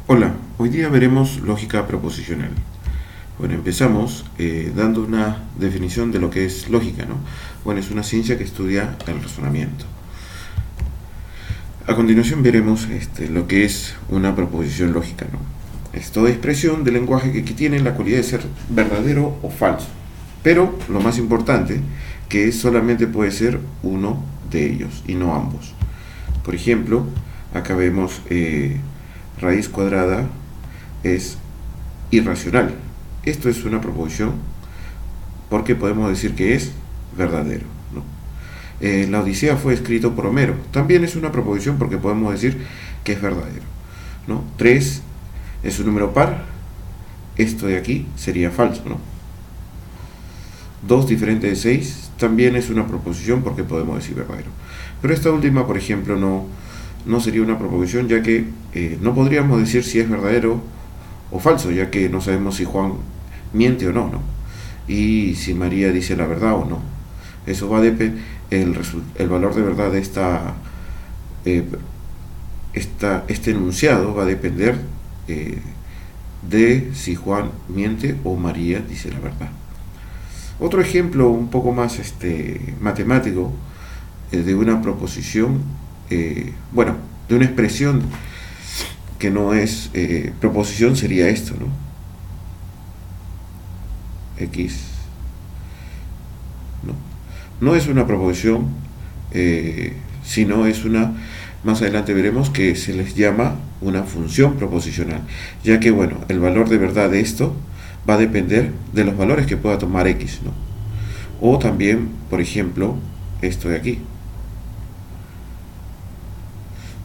Hola, hoy día veremos lógica proposicional. Bueno, empezamos dando una definición de lo que es lógica, ¿no? Bueno, es una ciencia que estudia el razonamiento. A continuación veremos lo que es una proposición lógica, ¿no? Es toda expresión del lenguaje que tiene la cualidad de ser verdadero o falso. Pero lo más importante, que solamente puede ser uno de ellos y no ambos. Por ejemplo, acá vemos raíz cuadrada es irracional. Esto es una proposición porque podemos decir que es verdadero, ¿no? La Odisea fue escrito por Homero. También es una proposición porque podemos decir que es verdadero, ¿no? 3 es un número par. Esto de aquí sería falso, ¿no? 2 diferente de 6 también es una proposición porque podemos decir verdadero. Pero esta última, por ejemplo, no sería una proposición, ya que no podríamos decir si es verdadero o falso, ya que no sabemos si Juan miente o no, ¿no? Y si María dice la verdad o no. Eso va a depender, el valor de verdad de este enunciado va a depender de si Juan miente o María dice la verdad. Otro ejemplo un poco más matemático de una proposición, de una expresión que no es proposición sería esto, ¿no? X no es una proposición, sino es más adelante veremos que se les llama una función proposicional, ya que el valor de verdad de esto va a depender de los valores que pueda tomar X, ¿no? O también, por ejemplo, esto de aquí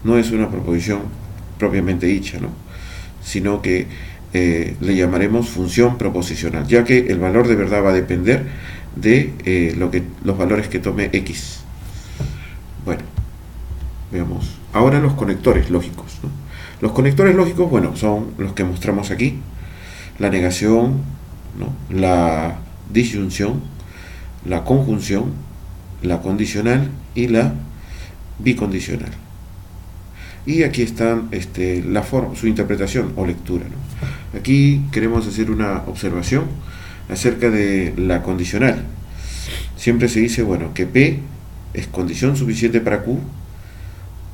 no es una proposición propiamente dicha, ¿no? Sino que le llamaremos función proposicional, ya que el valor de verdad va a depender de los valores que tome X. Bueno, veamos. Ahora los conectores lógicos, ¿no? Los conectores lógicos, son los que mostramos aquí. La negación, ¿no? La disyunción, la conjunción, la condicional y la bicondicional. Y aquí están la forma, su interpretación o lectura, ¿no? Aquí queremos hacer una observación acerca de la condicional. Siempre se dice que P es condición suficiente para Q,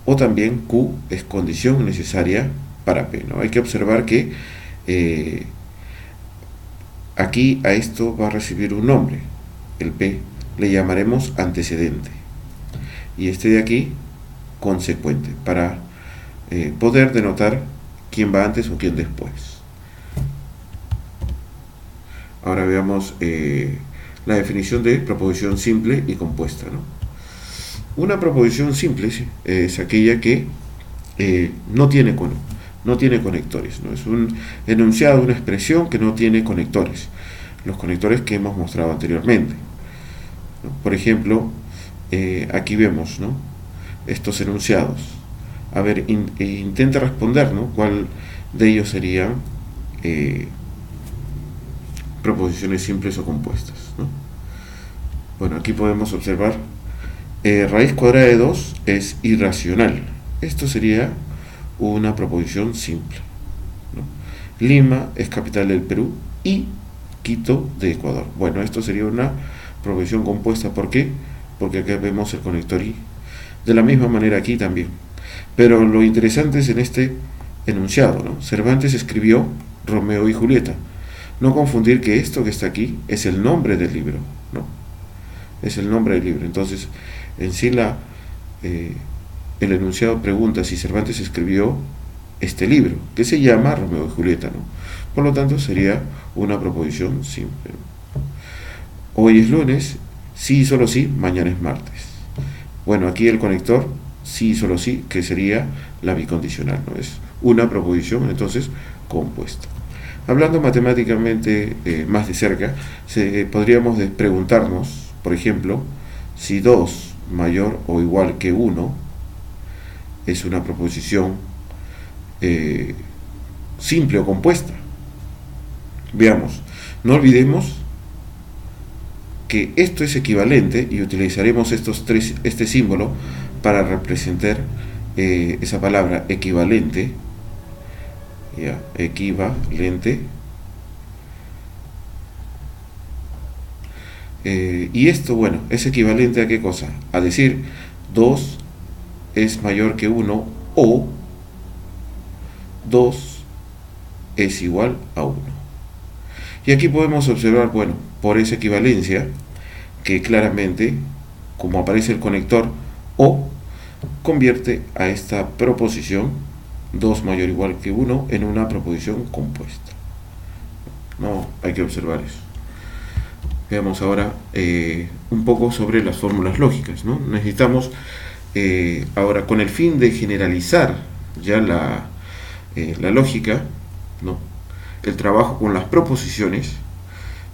o también Q es condición necesaria para P, ¿no? Hay que observar que aquí a esto va a recibir un nombre. El P le llamaremos antecedente y este de aquí consecuente, para poder denotar quién va antes o quién después. Ahora veamos la definición de proposición simple y compuesta, ¿no? Una proposición simple es aquella que no tiene conectores, ¿no? Es un enunciado, una expresión que no tiene conectores, los conectores que hemos mostrado anteriormente, ¿no? Por ejemplo, aquí vemos, ¿no?, estos enunciados. A ver, intenta responder, ¿no?, cuál de ellos serían proposiciones simples o compuestas, ¿no? Aquí podemos observar raíz cuadrada de 2 es irracional. Esto sería una proposición simple, ¿no? Lima es capital del Perú y Quito de Ecuador. Esto sería una proposición compuesta. ¿Por qué? Porque acá vemos el conector y. De la misma manera aquí también. Pero lo interesante es en este enunciado, ¿no? Cervantes escribió Romeo y Julieta. No confundir que esto que está aquí es el nombre del libro, ¿no? Es el nombre del libro. Entonces, en sí el enunciado pregunta si Cervantes escribió este libro, que se llama Romeo y Julieta, ¿no? Por lo tanto, sería una proposición simple. Hoy es lunes, sí y solo sí, mañana es martes. Aquí el conector sí y solo sí, que sería la bicondicional, ¿no? Es una proposición entonces compuesta. Hablando matemáticamente más de cerca, podríamos preguntarnos, por ejemplo, si 2 mayor o igual que 1 es una proposición simple o compuesta. Veamos, no olvidemos que esto es equivalente y utilizaremos este símbolo para representar esa palabra equivalente ya, equivalente. Y esto, bueno, es equivalente a qué cosa? A decir 2 es mayor que 1 o 2 es igual a 1. Y aquí podemos observar, bueno, por esa equivalencia, que claramente, como aparece el conector o, convierte a esta proposición 2 mayor o igual que 1 en una proposición compuesta. No hay que observar eso. Veamos ahora un poco sobre las fórmulas lógicas, ¿no? Necesitamos ahora, con el fin de generalizar ya la lógica, ¿no?, el trabajo con las proposiciones,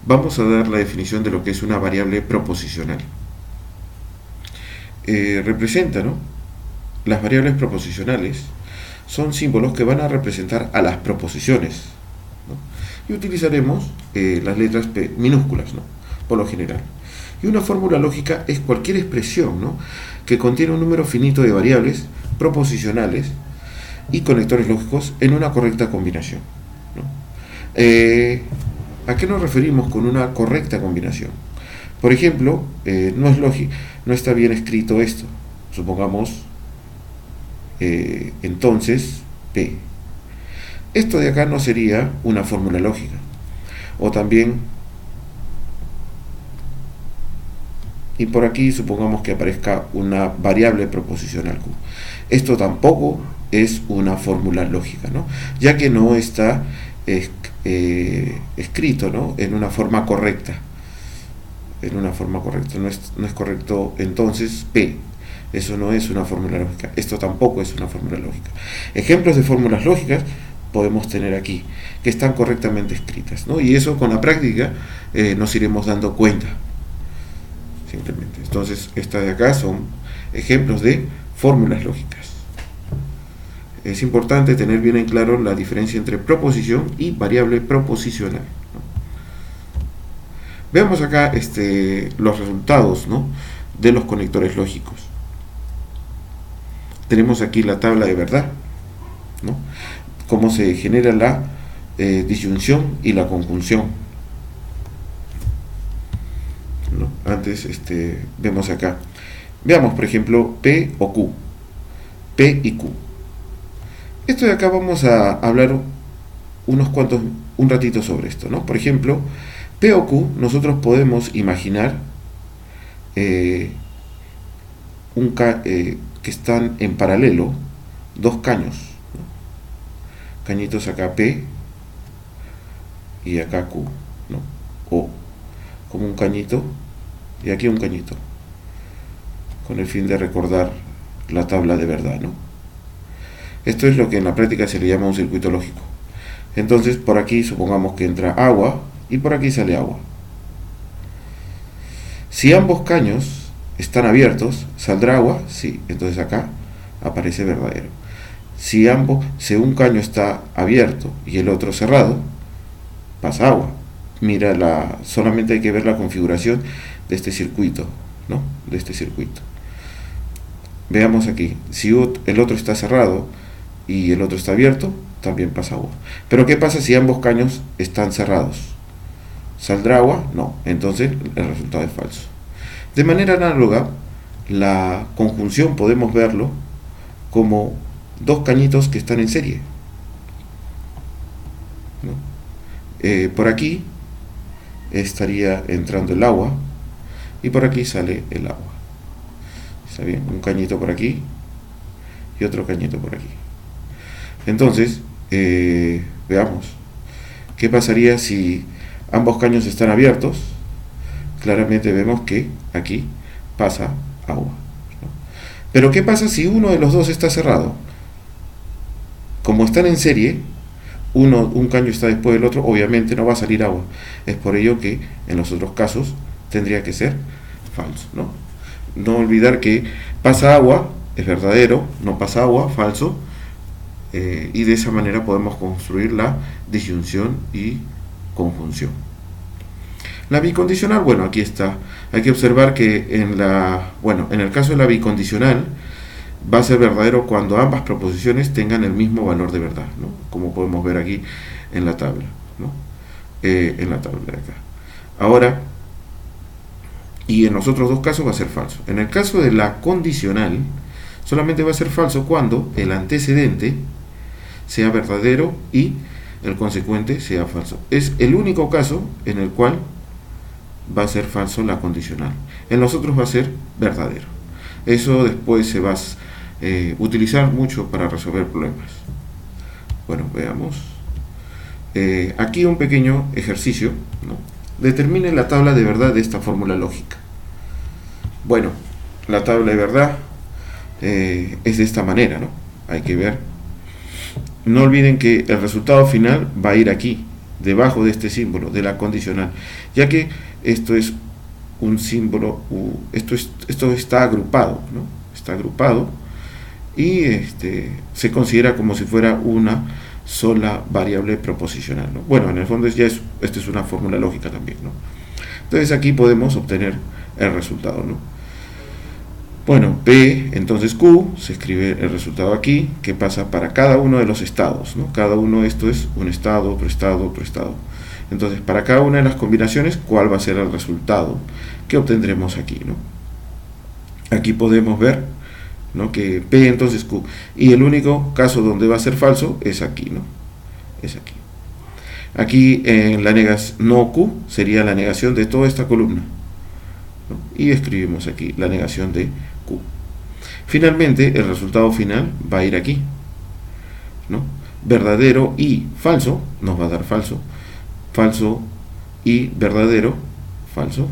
vamos a dar la definición de lo que es una variable proposicional. Representa, ¿no?, las variables proposicionales son símbolos que van a representar a las proposiciones, ¿no?, y utilizaremos las letras minúsculas, ¿no?, por lo general. Y una fórmula lógica es cualquier expresión, ¿no?, que contiene un número finito de variables proposicionales y conectores lógicos en una correcta combinación, ¿no? ¿A qué nos referimos con una correcta combinación? Por ejemplo, no es lógico, no está bien escrito esto. Supongamos, entonces, P. Esto de acá no sería una fórmula lógica. O también, y por aquí supongamos que aparezca una variable proposicional Q. Esto tampoco es una fórmula lógica, ¿no?, ya que no está escrito, ¿no?, en una forma correcta. No es correcto. Entonces P, eso no es una fórmula lógica. Esto tampoco es una fórmula lógica. Ejemplos de fórmulas lógicas podemos tener aquí, que están correctamente escritas, ¿no?, y eso con la práctica nos iremos dando cuenta, simplemente. Entonces, estas de acá son ejemplos de fórmulas lógicas. Es importante tener bien en claro la diferencia entre proposición y variable proposicional, ¿no? Veamos acá los resultados, ¿no?, de los conectores lógicos. Tenemos aquí la tabla de verdad, ¿no?, cómo se genera la disyunción y la conjunción, ¿no? Antes vemos acá. Veamos, por ejemplo, P o Q. P y Q. Esto de acá vamos a hablar un ratito sobre esto, ¿no? Por ejemplo, P o Q, nosotros podemos imaginar que están en paralelo dos caños, ¿no?, cañitos acá P y acá Q, ¿no?, o como un cañito y aquí un cañito, con el fin de recordar la tabla de verdad, ¿no? Esto es lo que en la práctica se le llama un circuito lógico. Entonces, por aquí supongamos que entra agua y por aquí sale agua. Si ambos caños están abiertos, ¿saldrá agua? Sí, entonces acá aparece verdadero. Si un caño está abierto y el otro cerrado, pasa agua. Mira, solamente hay que ver la configuración de este circuito, ¿no?, de este circuito. Veamos aquí, si el otro está cerrado y el otro está abierto, también pasa agua. Pero ¿qué pasa si ambos caños están cerrados? ¿Saldrá agua? No, entonces el resultado es falso. De manera análoga, la conjunción podemos verlo como dos cañitos que están en serie, ¿no? Por aquí estaría entrando el agua y por aquí sale el agua. ¿Está bien? Un cañito por aquí y otro cañito por aquí. Entonces, veamos qué pasaría si ambos caños están abiertos. Claramente vemos que aquí pasa agua, ¿no? Pero ¿qué pasa si uno de los dos está cerrado? Como están en serie, un caño está después del otro, obviamente no va a salir agua. Es por ello que en los otros casos tendría que ser falso, ¿no? No olvidar que pasa agua, es verdadero, no pasa agua, falso, y de esa manera podemos construir la disyunción y conjunción. La bicondicional, bueno, aquí está. Hay que observar que en el caso de la bicondicional, va a ser verdadero cuando ambas proposiciones tengan el mismo valor de verdad, ¿no? Como podemos ver aquí en la tabla, ¿no? En la tabla de acá. Ahora, y en los otros dos casos va a ser falso. En el caso de la condicional, solamente va a ser falso cuando el antecedente sea verdadero y el consecuente sea falso. Es el único caso en el cual va a ser falso la condicional. En los otros va a ser verdadero. Eso después se va a utilizar mucho para resolver problemas. Bueno, veamos. Aquí un pequeño ejercicio, ¿no? Determine la tabla de verdad de esta fórmula lógica. Bueno, la tabla de verdad es de esta manera, ¿no? Hay que ver. No olviden que el resultado final va a ir aquí, debajo de este símbolo, de la condicional, ya que esto es un símbolo, esto está agrupado, ¿no? Está agrupado y se considera como si fuera una sola variable proposicional, ¿no? Bueno, en el fondo esto es una fórmula lógica también, ¿no? Entonces aquí podemos obtener el resultado, ¿no? Bueno, P, entonces Q, se escribe el resultado aquí, que pasa para cada uno de los estados, ¿no? Cada uno de estos es un estado, otro estado, otro estado. Entonces, para cada una de las combinaciones, ¿cuál va a ser el resultado que obtendremos aquí, ¿no? Aquí podemos ver, ¿no?, que P entonces Q. Y el único caso donde va a ser falso es aquí, ¿no? Es aquí. Aquí en la negación, no Q, sería la negación de toda esta columna, ¿no? Y escribimos aquí la negación de Q. Finalmente, el resultado final va a ir aquí, ¿no? Verdadero y falso nos va a dar falso. Falso y verdadero, falso.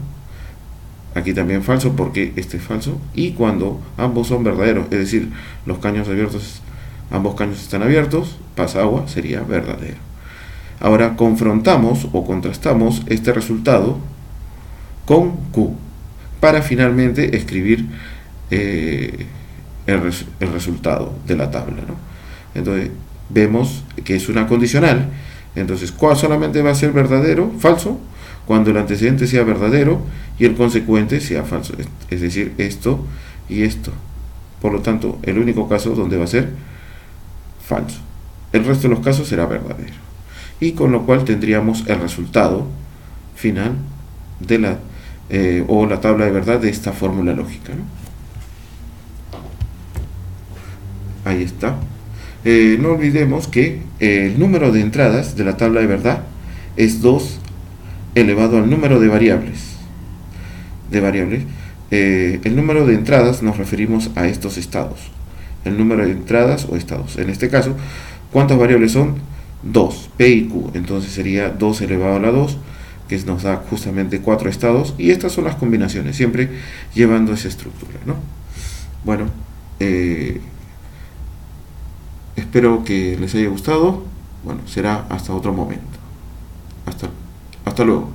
Aquí también falso porque este es falso. Y cuando ambos son verdaderos, es decir, los caños abiertos, ambos caños están abiertos, pasa agua, sería verdadero. Ahora confrontamos o contrastamos este resultado con Q para finalmente escribir el resultado de la tabla, ¿no? Entonces vemos que es una condicional. Entonces, ¿cuál solamente va a ser verdadero, falso? Cuando el antecedente sea verdadero y el consecuente sea falso, es decir, esto y esto. Por lo tanto, el único caso donde va a ser falso. El resto de los casos será verdadero. Y con lo cual tendríamos el resultado final de o la tabla de verdad de esta fórmula lógica, ¿no? Ahí está. No olvidemos que el número de entradas de la tabla de verdad es 2 elevado al número de variables. El número de entradas nos referimos a estos estados. El número de entradas o estados. En este caso, ¿cuántas variables son? 2, P y Q. Entonces sería 2 elevado a la 2, que nos da justamente 4 estados. Y estas son las combinaciones, siempre llevando esa estructura, ¿no? Bueno, espero que les haya gustado. Bueno, será hasta otro momento. Hasta luego.